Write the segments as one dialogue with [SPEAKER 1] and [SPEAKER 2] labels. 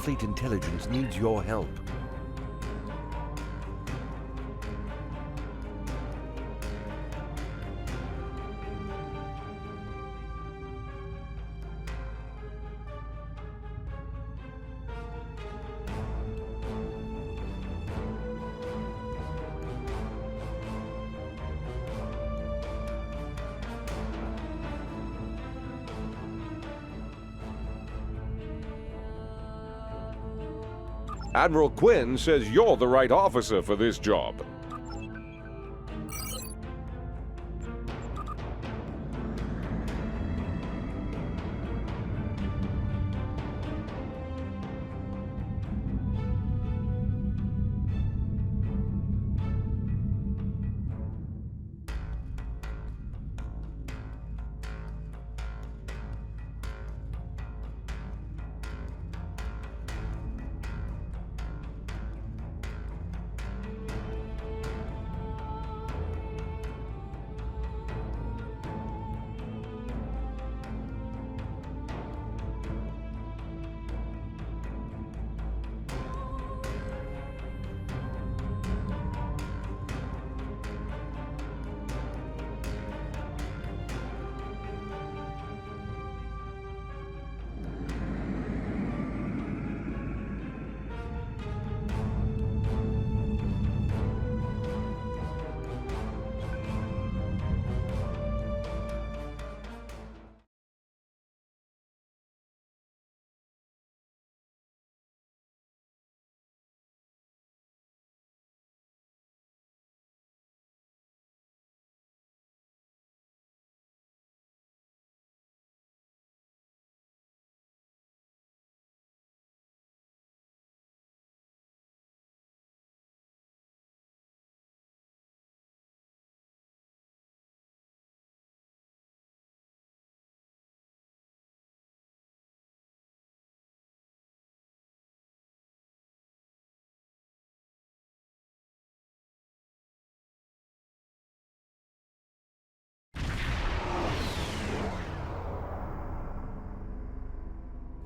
[SPEAKER 1] Starfleet intelligence needs your help.
[SPEAKER 2] Admiral Quinn says you're the right officer for this job.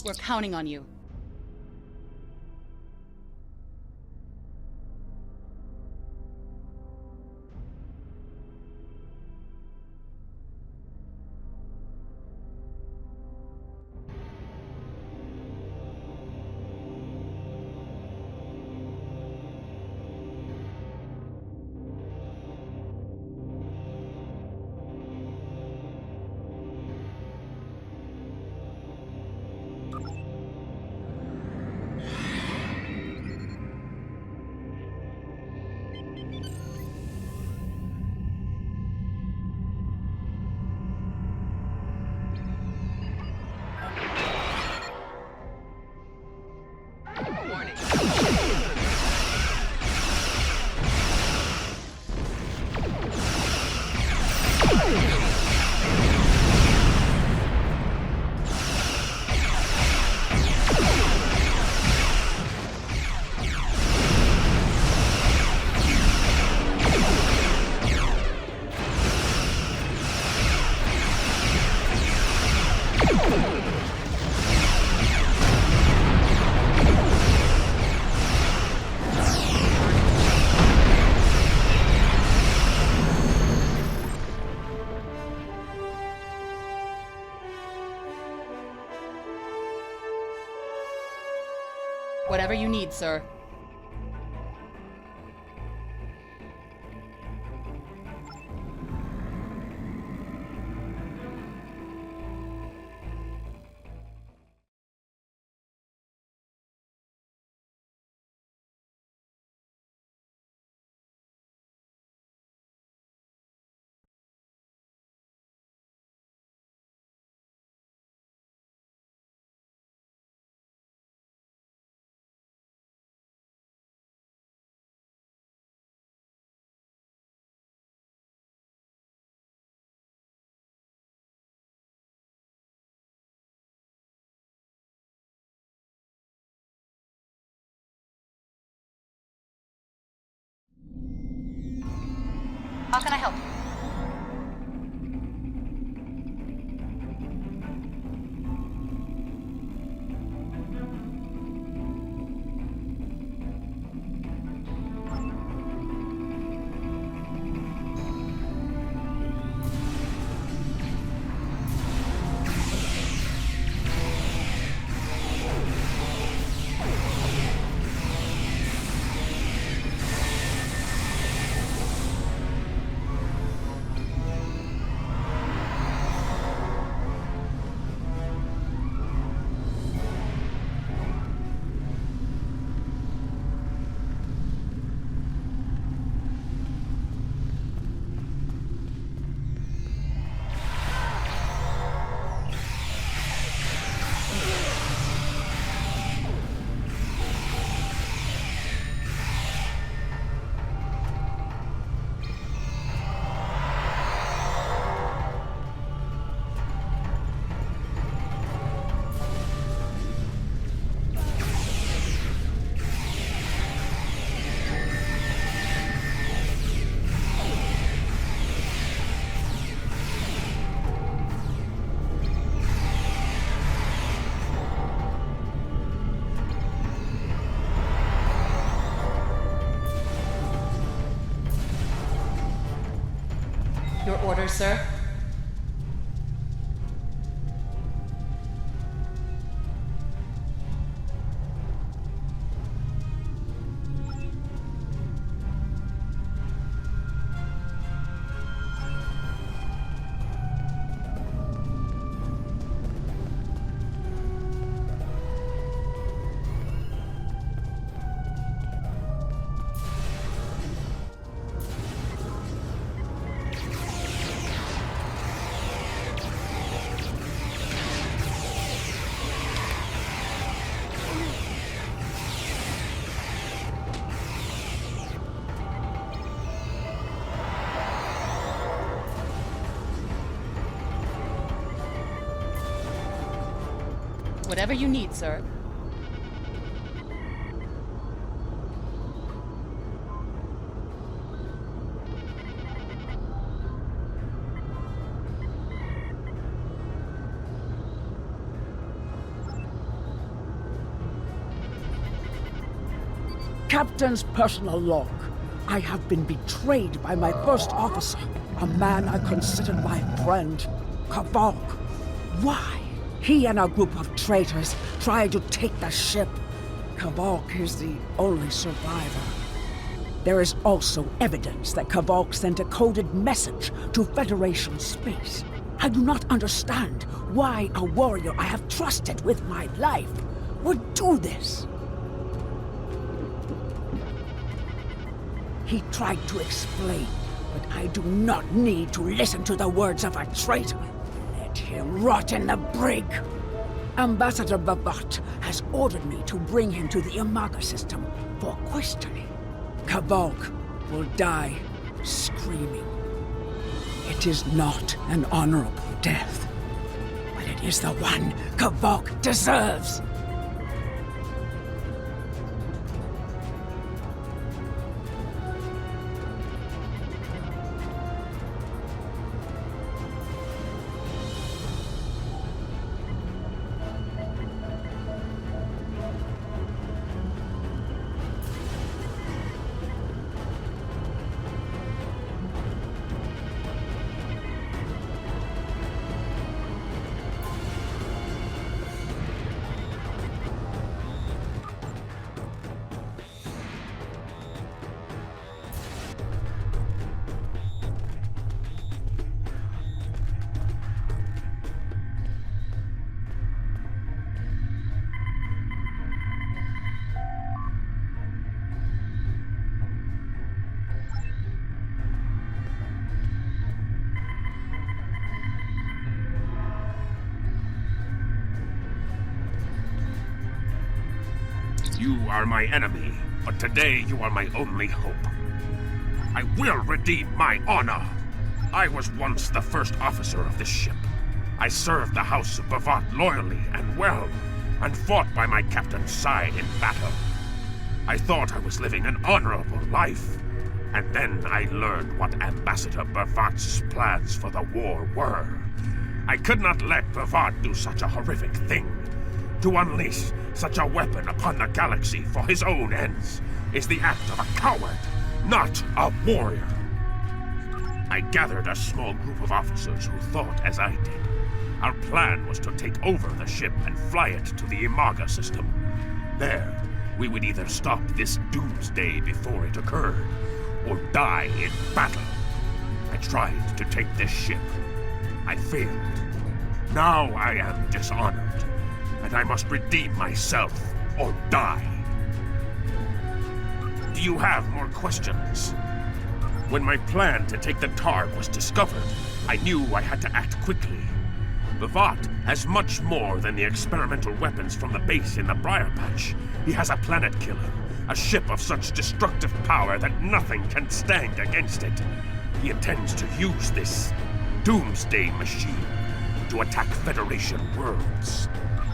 [SPEAKER 3] We're counting on you. Whatever you need, sir. How can I help you? Orders, sir? Whatever you need, sir.
[SPEAKER 4] Captain's personal log. I have been betrayed by my first officer, a man I considered my friend, Kavok. Why? He and a group of traitors tried to take the ship. Kavok is the only survivor. There is also evidence that Kavok sent a coded message to Federation space. I do not understand why a warrior I have trusted with my life would do this. He tried to explain, but I do not need to listen to the words of a traitor. Let him rot in the brig. Ambassador Bavat has ordered me to bring him to the Imaga system for questioning. Kavok will die screaming. It is not an honorable death, but it is the one Kavok deserves.
[SPEAKER 5] You are my enemy, but today you are my only hope. I will redeem my honor. I was once the first officer of this ship. I served the House of Bavat loyally and well, and fought by my captain's side in battle. I thought I was living an honorable life, and then I learned what Ambassador Bavat's plans for the war were. I could not let Bavat do such a horrific thing. To unleash such a weapon upon the galaxy for his own ends is the act of a coward, not a warrior. I gathered a small group of officers who thought as I did. Our plan was to take over the ship and fly it to the Imaga system. There, we would either stop this Doomsday before it occurred, or die in battle. I tried to take this ship. I failed. Now I am dishonored, and I must redeem myself or die. Do you have more questions? When my plan to take the Targ was discovered, I knew I had to act quickly. Bavat has much more than the experimental weapons from the base in the Briar Patch. He has a planet killer, a ship of such destructive power that nothing can stand against it. He intends to use this Doomsday machine to attack Federation worlds.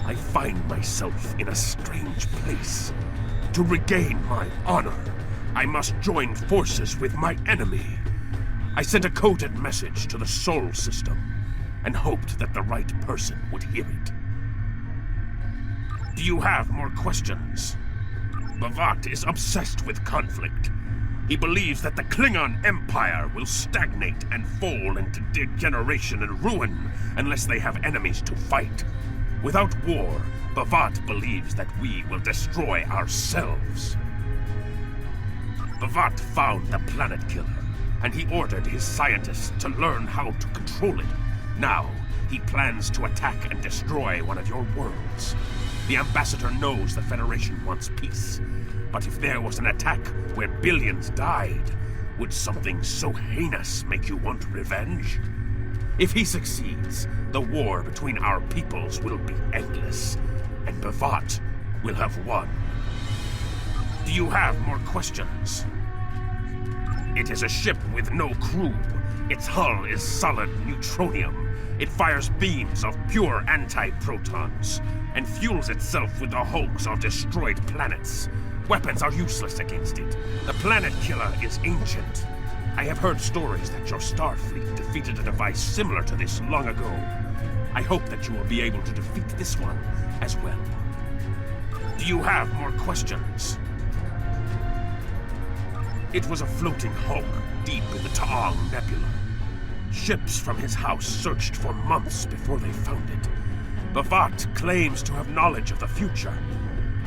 [SPEAKER 5] I find myself in a strange place. To regain my honor, I must join forces with my enemy. I sent a coded message to the Sol system and hoped that the right person would hear it. Do you have more questions? Bavat is obsessed with conflict. He believes that the Klingon Empire will stagnate and fall into degeneration and ruin unless they have enemies to fight. Without war, Bavat believes that we will destroy ourselves. Bavat found the planet killer, and he ordered his scientists to learn how to control it. Now, he plans to attack and destroy one of your worlds. The Ambassador knows the Federation wants peace, but if there was an attack where billions died, would something so heinous make you want revenge? If he succeeds, the war between our peoples will be endless, and Bavat will have won. Do you have more questions? It is a ship with no crew. Its hull is solid neutronium. It fires beams of pure anti-protons, and fuels itself with the hulks of destroyed planets. Weapons are useless against it. The planet killer is ancient. I have heard stories that your Starfleet defeated a device similar to this long ago. I hope that you will be able to defeat this one as well. Do you have more questions? It was a floating hulk deep in the Taong Nebula. Ships from his house searched for months before they found it. Bavat claims to have knowledge of the future.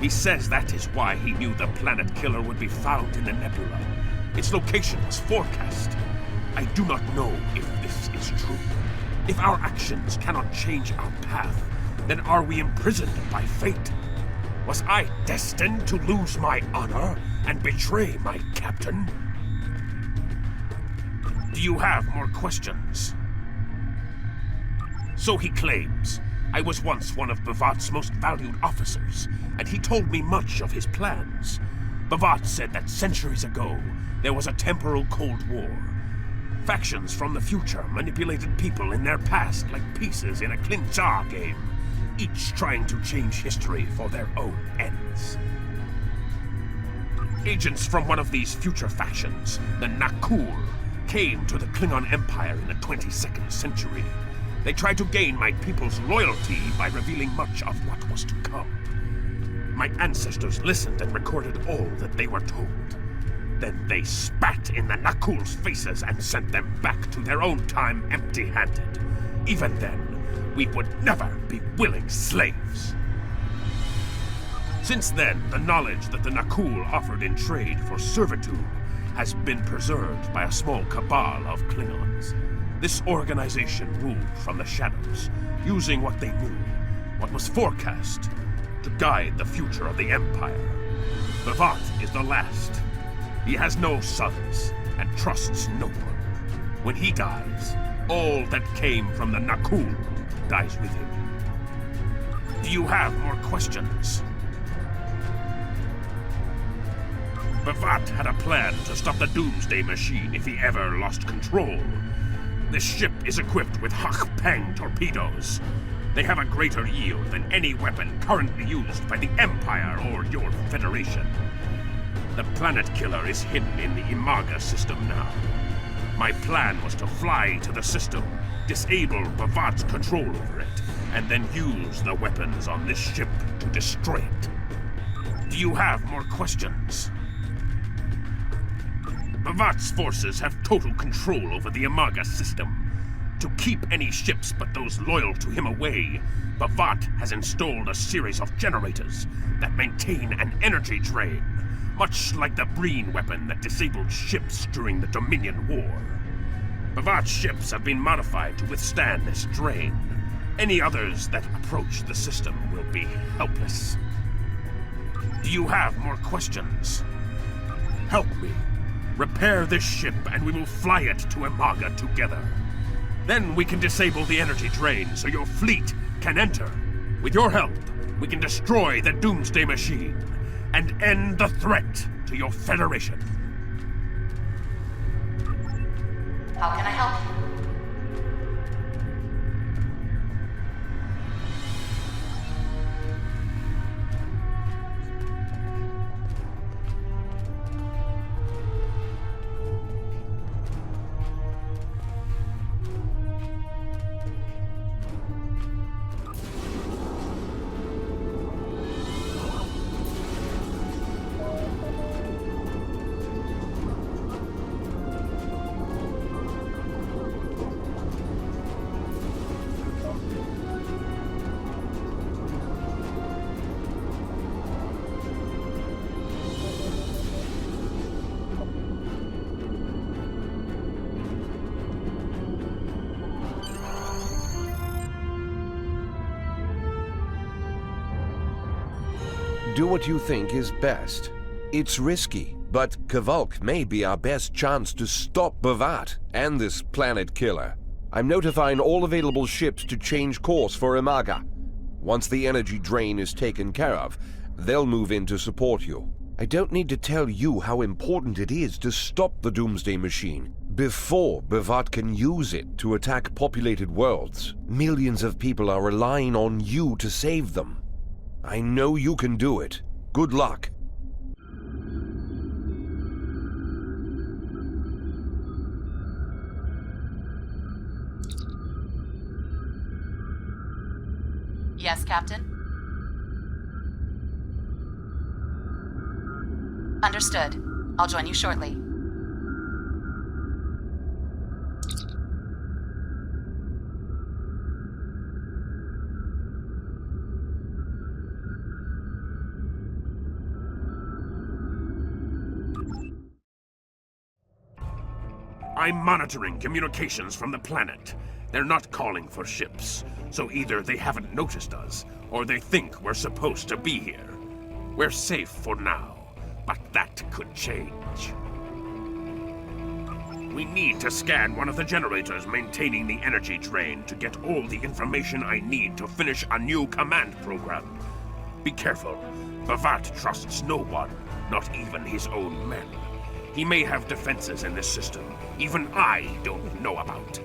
[SPEAKER 5] He says that is why he knew the planet killer would be found in the nebula. Its location was forecast. I do not know if this is true. If our actions cannot change our path, then are we imprisoned by fate? Was I destined to lose my honor and betray my captain? Do you have more questions? So he claims. I was once one of Bavat's most valued officers, and he told me much of his plans. Bavat said that centuries ago, there was a temporal Cold War. Factions from the future manipulated people in their past like pieces in a Klingon game, each trying to change history for their own ends. Agents from one of these future factions, the Nakul, came to the Klingon Empire in the 22nd century. They tried to gain my people's loyalty by revealing much of what was to come. My ancestors listened and recorded all that they were told. Then they spat in the Nakul's faces and sent them back to their own time empty-handed. Even then, we would never be willing slaves. Since then, the knowledge that the Nakul offered in trade for servitude has been preserved by a small cabal of Klingons. This organization ruled from the shadows, using what they knew, what was forecast, to guide the future of the Empire. Bavat is the last. He has no sons, and trusts no one. When he dies, all that came from the Nakul dies with him. Do you have more questions? Bavat had a plan to stop the Doomsday machine if he ever lost control. This ship is equipped with Hak-Pang torpedoes. They have a greater yield than any weapon currently used by the Empire or your Federation. The planet killer is hidden in the Imaga system now. My plan was to fly to the system, disable Bavat's control over it, and then use the weapons on this ship to destroy it. Do you have more questions? Bavat's forces have total control over the Imaga system. To keep any ships but those loyal to him away, Bavat has installed a series of generators that maintain an energy drain, much like the Breen weapon that disabled ships during the Dominion War. Bavat's ships have been modified to withstand this drain. Any others that approach the system will be helpless. Do you have more questions? Help me. Repair this ship and we will fly it to Imaga together. Then we can disable the energy drain so your fleet can enter. With your help, we can destroy the Doomsday machine and end the threat to your Federation.
[SPEAKER 3] How can I help you?
[SPEAKER 1] Do what you think is best. It's risky, but Kvalk may be our best chance to stop Bavat and this planet killer. I'm notifying all available ships to change course for Imaga. Once the energy drain is taken care of, they'll move in to support you. I don't need to tell you how important it is to stop the Doomsday machine before Bavat can use it to attack populated worlds. Millions of people are relying on you to save them. I know you can do it. Good luck.
[SPEAKER 3] Yes, Captain? Understood. I'll join you shortly.
[SPEAKER 5] I'm monitoring communications from the planet. They're not calling for ships, so either they haven't noticed us, or they think we're supposed to be here. We're safe for now, but that could change. We need to scan one of the generators maintaining the energy drain to get all the information I need to finish a new command program. Be careful. Bavat trusts no one, not even his own men. He may have defenses in this system even I don't know about.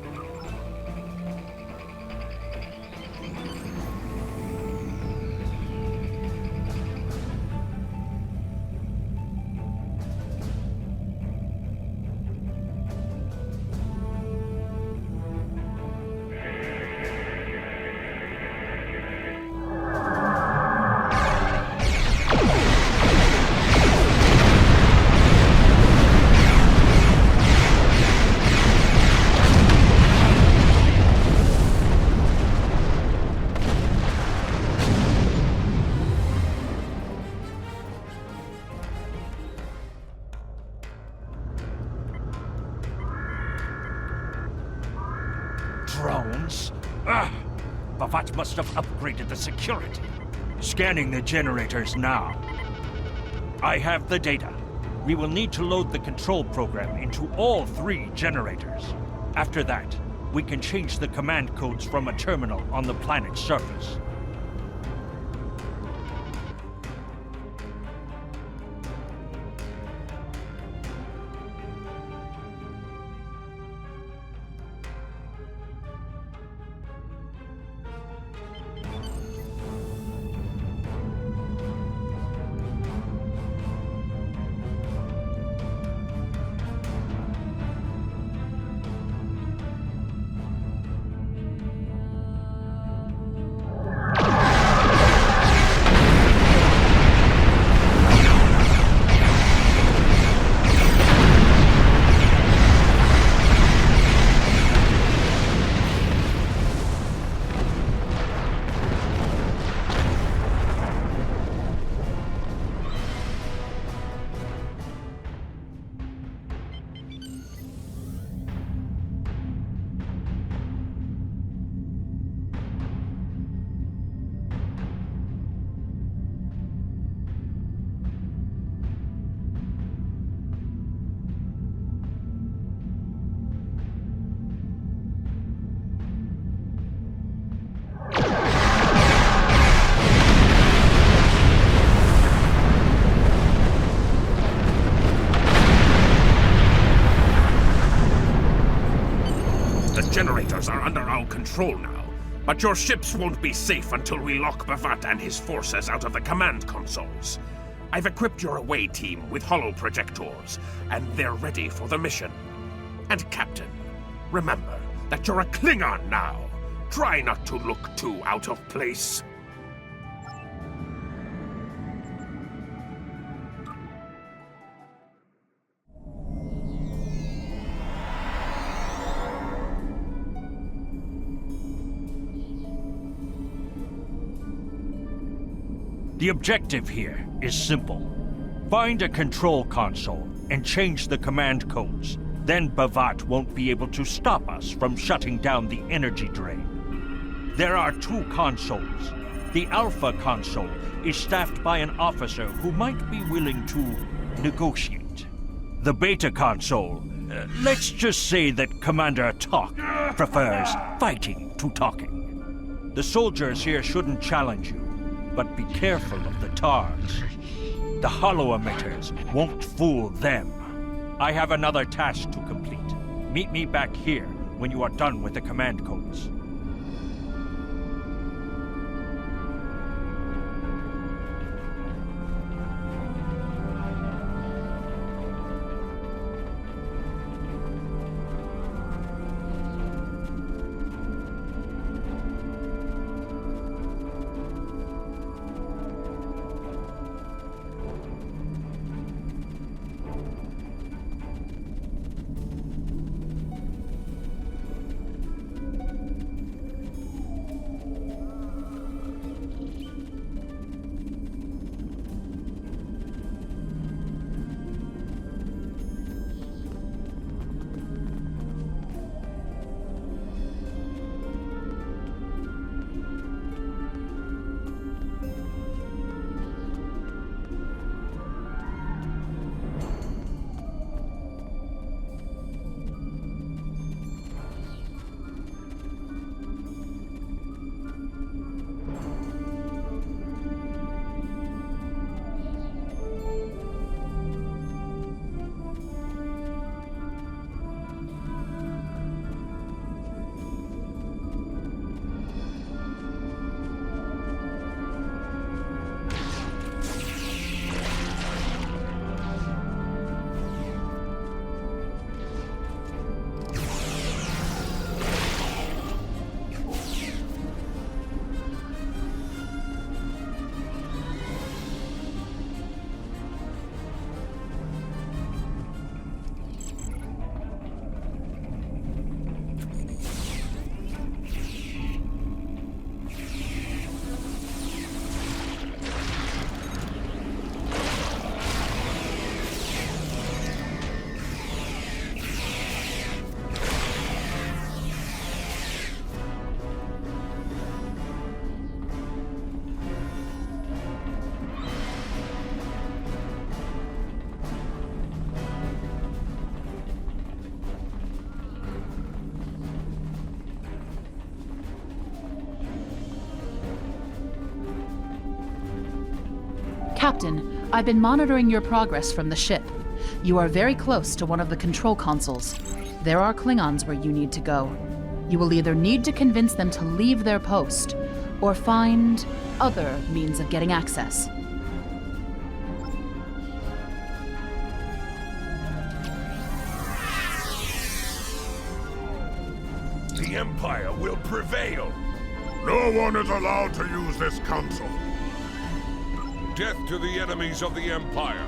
[SPEAKER 6] Drones? Bavat must have upgraded the security. Scanning the generators now. I have the data. We will need to load the control program into all 3 generators. After that, we can change the command codes from a terminal on the planet's surface.
[SPEAKER 5] Generators are under our control now, but your ships won't be safe until we lock Bavat and his forces out of the command consoles. I've equipped your away team with holoprojectors, and they're ready for the mission. And Captain, remember that you're a Klingon now. Try not to look too out of place.
[SPEAKER 6] The objective here is simple. Find a control console and change the command codes. Then Bavat won't be able to stop us from shutting down the energy drain. There are 2 consoles. The Alpha console is staffed by an officer who might be willing to negotiate. The Beta console, let's just say that Commander Talk prefers fighting to talking. The soldiers here shouldn't challenge you, but be careful of the TARs. The hollow emitters won't fool them. I have another task to complete. Meet me back here when you are done with the command codes.
[SPEAKER 3] Captain, I've been monitoring your progress from the ship. You are very close to one of the control consoles. There are Klingons where you need to go. You will either need to convince them to leave their post, or find other means of getting access.
[SPEAKER 5] The Empire will prevail.
[SPEAKER 7] No one is allowed to use this console.
[SPEAKER 2] Death to the enemies of the Empire.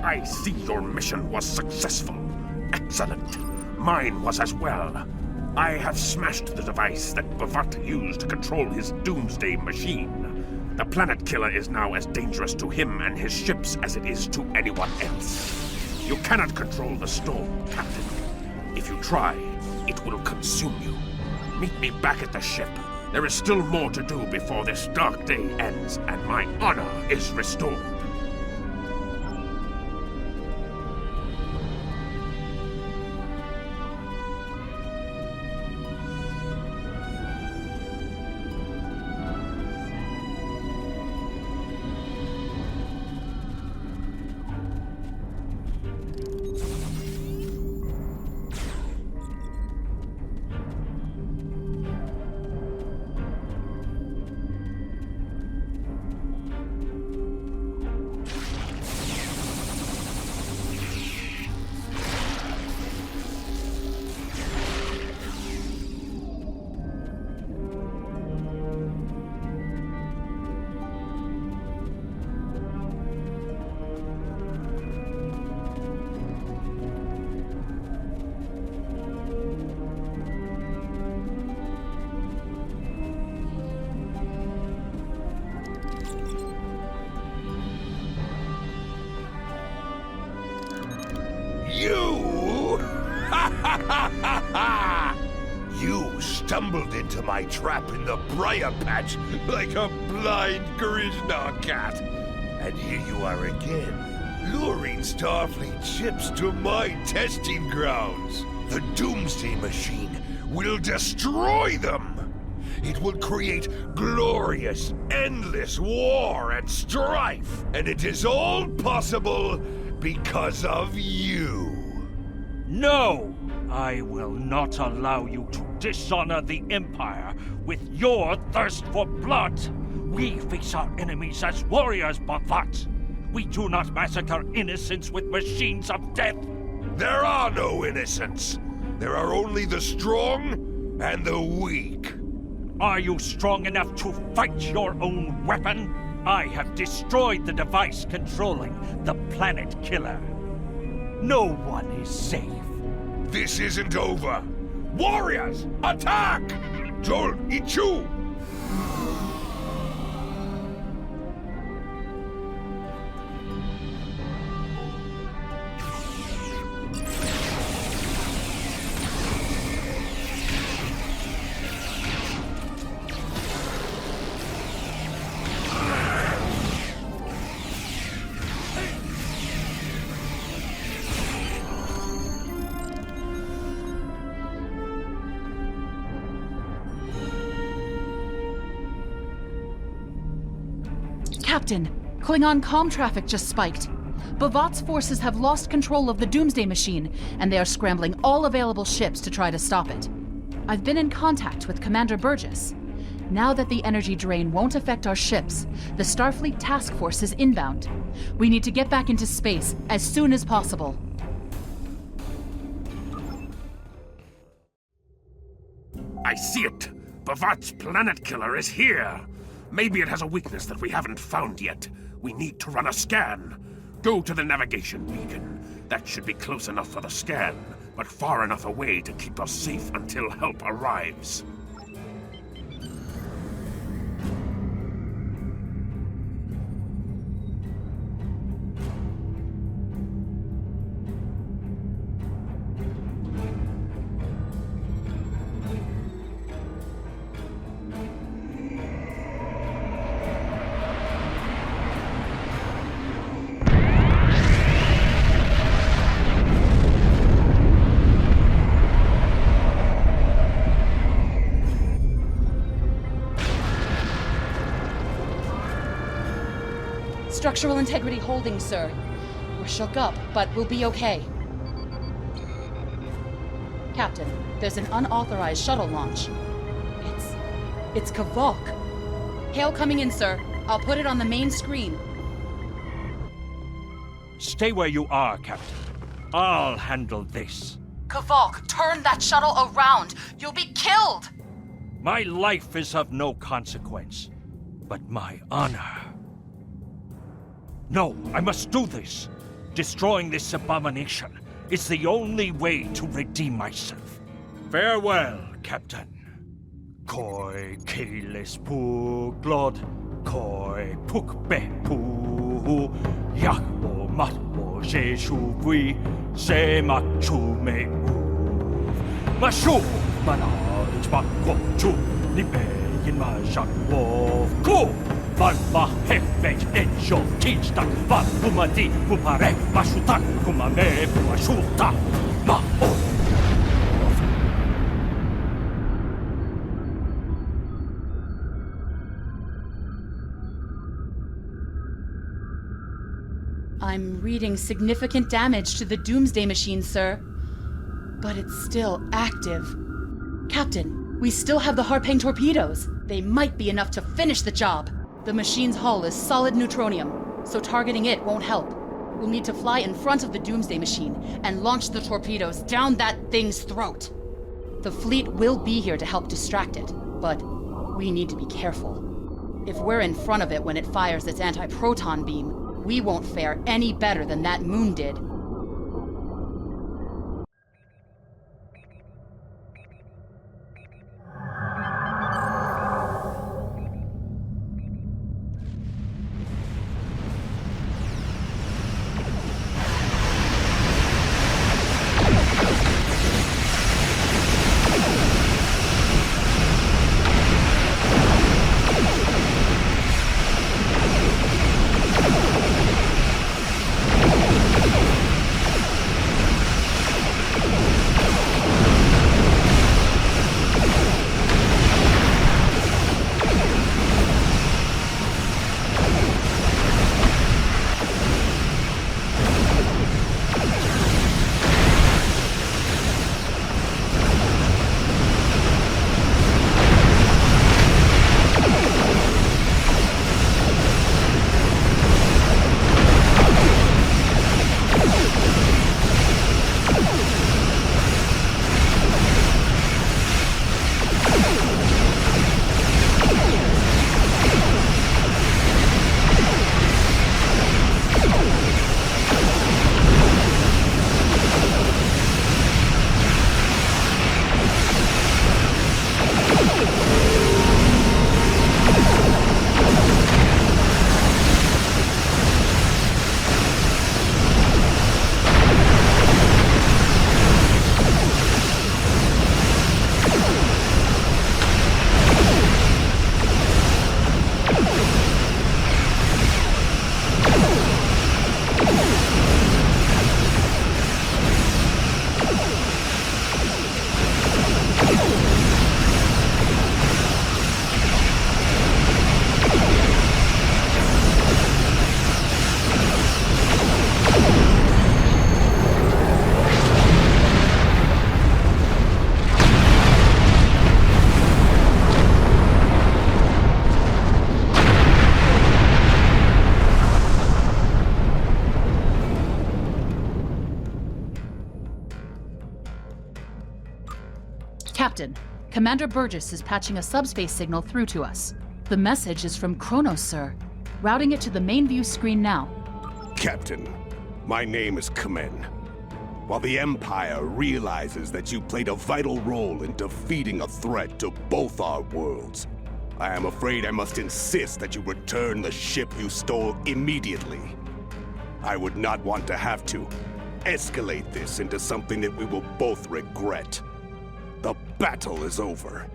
[SPEAKER 5] I see your mission was successful. Excellent. Mine was as well. I have smashed the device that Bavat used to control his Doomsday machine. The planet killer is now as dangerous to him and his ships as it is to anyone else. You cannot control the storm, Captain. If you try, it will consume you. Meet me back at the ship. There is still more to do before this dark day ends and my honor is restored.
[SPEAKER 2] You stumbled into my trap in the briar patch like a blind Grishnar cat. And here you are again, luring Starfleet ships to my testing grounds. The Doomsday machine will destroy them. It will create glorious, endless war and strife. And it is all possible because of you.
[SPEAKER 6] No! I will not allow you to dishonor the Empire with your thirst for blood. We face our enemies as warriors, Bavat. We do not massacre innocents with machines of death.
[SPEAKER 2] There are no innocents. There are only the strong and the weak.
[SPEAKER 6] Are you strong enough to fight your own weapon? I have destroyed the device controlling the planet killer. No one is safe.
[SPEAKER 2] This isn't over. Warriors, attack! Jol Ichu!
[SPEAKER 3] Captain, Klingon comm traffic just spiked. Bavat's forces have lost control of the Doomsday machine, and they are scrambling all available ships to try to stop it. I've been in contact with Commander Burgess. Now that the energy drain won't affect our ships, the Starfleet task force is inbound. We need to get back into space as soon as possible.
[SPEAKER 5] I see it! Bavat's planet killer is here! Maybe it has a weakness that we haven't found yet. We need to run a scan. Go to the navigation beacon. That should be close enough for the scan, but far enough away to keep us safe until help arrives.
[SPEAKER 3] Structural integrity holding, sir. We're shook up, but we'll be okay. Captain, there's an unauthorized shuttle launch. It's Kavok. Hail coming in, sir. I'll put it on the main screen.
[SPEAKER 6] Stay where you are, Captain. I'll handle this.
[SPEAKER 3] Kavok, turn that shuttle around! You'll be killed!
[SPEAKER 6] My life is of no consequence, but my honor. No, I must do this. Destroying this abomination is the only way to redeem myself. Farewell, Captain. Koi keles pu glod, koi puk be pu, yakbo matbo jeshu vui, se machu me u. Mashu manaj bakwo chu, nipe yin ma jak wo ku. Van va hefej enjo tinstak, van pumadi pupare mashutak, kumame puashuta, ma o.
[SPEAKER 3] I'm reading significant damage to the Doomsday machine, sir. But it's still active. Captain, we still have the Harpang torpedoes. They might be enough to finish the job. The machine's hull is solid neutronium, so targeting it won't help. We'll need to fly in front of the Doomsday machine and launch the torpedoes down that thing's throat. The fleet will be here to help distract it, but we need to be careful. If we're in front of it when it fires its anti-proton beam, we won't fare any better than that moon did. Captain, Commander Burgess is patching a subspace signal through to us. The message is from Kronos, sir. Routing it to the main view screen now.
[SPEAKER 8] Captain, my name is Kamen. While the Empire realizes that you played a vital role in defeating a threat to both our worlds, I am afraid I must insist that you return the ship you stole immediately. I would not want to have to escalate this into something that we will both regret. The battle is over.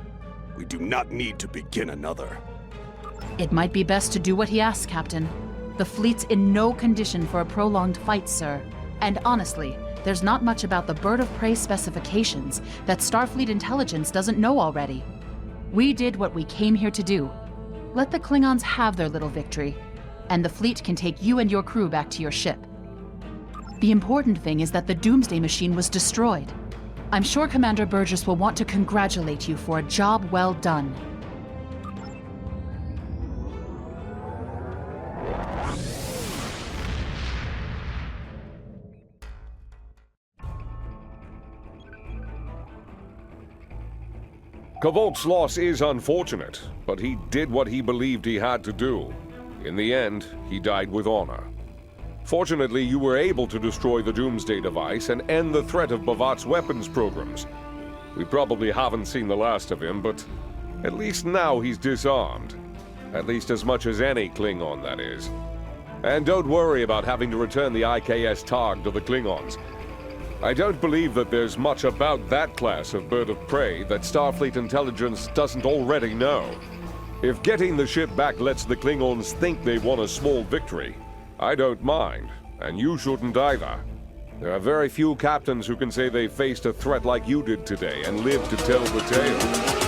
[SPEAKER 8] We do not need to begin another.
[SPEAKER 3] It might be best to do what he asks, Captain. The fleet's in no condition for a prolonged fight, sir. And honestly, there's not much about the bird of prey specifications that Starfleet intelligence doesn't know already. We did what we came here to do. Let the Klingons have their little victory, and the fleet can take you and your crew back to your ship. The important thing is that the Doomsday machine was destroyed. I'm sure Commander Burgess will want to congratulate you for a job well done.
[SPEAKER 1] Kvolk's loss is unfortunate, but he did what he believed he had to do. In the end, he died with honor. Fortunately, you were able to destroy the Doomsday device and end the threat of Bavat's weapons programs. We probably haven't seen the last of him, but at least now he's disarmed. At least as much as any Klingon, that is. And don't worry about having to return the IKS Targ to the Klingons. I don't believe that there's much about that class of bird of prey that Starfleet intelligence doesn't already know. If getting the ship back lets the Klingons think they won a small victory, I don't mind, and you shouldn't either. There are very few captains who can say they faced a threat like you did today and lived to tell the tale.